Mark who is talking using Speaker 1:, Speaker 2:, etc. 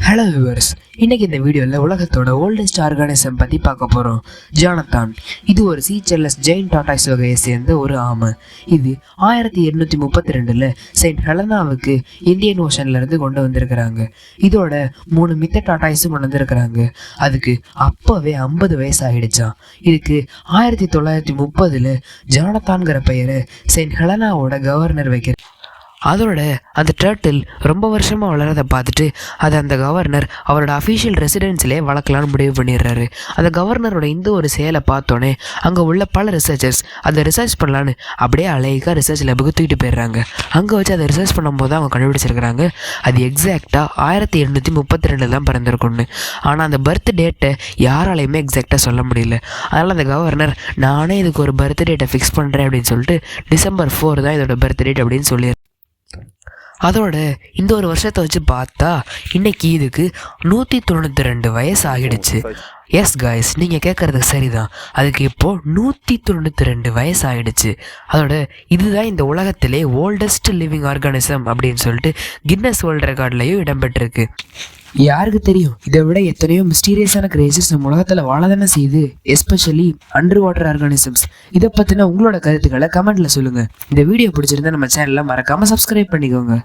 Speaker 1: Hello viewers, இன்னைக்கு இந்த வீடியோவில் உலகத்தோட ஓல்டஸ்ட் ஆர்கானிசம் பற்றி பார்க்க போகிறோம். ஜானத்தான். இது ஒரு சீச்சர்லெஸ் ஜெயின் டாட்டாய்ஸ் வகையை சேர்ந்த ஒரு ஆமை. இது 1832 செயின்ட் ஹெலனாவுக்கு இந்தியன் ஓஷன்லேருந்து கொண்டு வந்திருக்கிறாங்க. இதோட 3 மித்த டாட்டாய்ஸும் கொண்டு வந்திருக்கிறாங்க. அதுக்கு அப்போவே 50 வயசு ஆகிடுச்சான். இதுக்கு 1930 ஜானத்தான்கிற பெயரை செயின்ட் ஹெலனாவோட கவர்னர் வைக்கிற. அதோட அந்த டர்ட்டில் ரொம்ப வருஷமாக வளரதை பார்த்துட்டு அதை அந்த கவர்னர் அவரோட அஃபீஷியல் ரெசிடென்ஸ்லேயே வளர்க்கலான்னு முடிவு பண்ணிடுறாரு. அந்த கவர்னரோட இந்த ஒரு செயலை பார்த்தோன்னே அங்கே உள்ள பல ரிசர்ச்சர்ஸ் அதை ரிசர்ச் பண்ணலான்னு அப்படியே அழகாக ரிசர்ச் லேபுக்கு தூக்கிட்டு போயிடுறாங்க. அங்கே வச்சு அதை ரிசர்ச் பண்ணும்போது தான் அவங்க கண்டுபிடிச்சிருக்கிறாங்க அது எக்ஸாக்டாக 1832 தான் பிறந்திருக்குன்னு. ஆனால் அந்த பர்த் டேட்டை யாராலையுமே எக்ஸாக்டாக சொல்ல முடியல. அதனால் அந்த கவர்னர் நானே இதுக்கு ஒரு பர்த் டேட்டை ஃபிக்ஸ் பண்ணுறேன் அப்படின்னு சொல்லிட்டு December 4 தான் இதோட பர்த் டேட் அப்படின்னு சொல்லி. அதோட இந்த ஒரு வருஷத்தை வச்சு பார்த்தா இன்னைக்கு இதுக்கு 192 வயசு ஆகிடுச்சு. எஸ் காய்ஸ், நீங்கள் கேட்குறது சரிதான். அதுக்கு இப்போது 192 வயசு ஆகிடுச்சு. அதோட இதுதான் இந்த உலகத்திலே ஓல்டஸ்ட் லிவிங் ஆர்கானிசம் அப்படின்னு சொல்லிட்டு கின்னஸ் வேர்ல்ட் ரெக்கார்ட்லேயும் இடம்பெற்றிருக்கு. யாருக்கு தெரியும், இதை விட எத்தனையோ மிஸ்டீரியஸான கிரியேச்சர்ஸ் நம்ம உலகத்தில் வாழ தானே செய்யுது, எஸ்பெஷலி அண்டர் வாட்டர் ஆர்கானிசம்ஸ். இதை பற்றின உங்களோட கருத்துக்களை கமெண்ட்டில் சொல்லுங்கள். இந்த வீடியோ பிடிச்சிருந்தா நம்ம சேனலை மறக்காமல் சப்ஸ்கிரைப் பண்ணிக்கோங்க.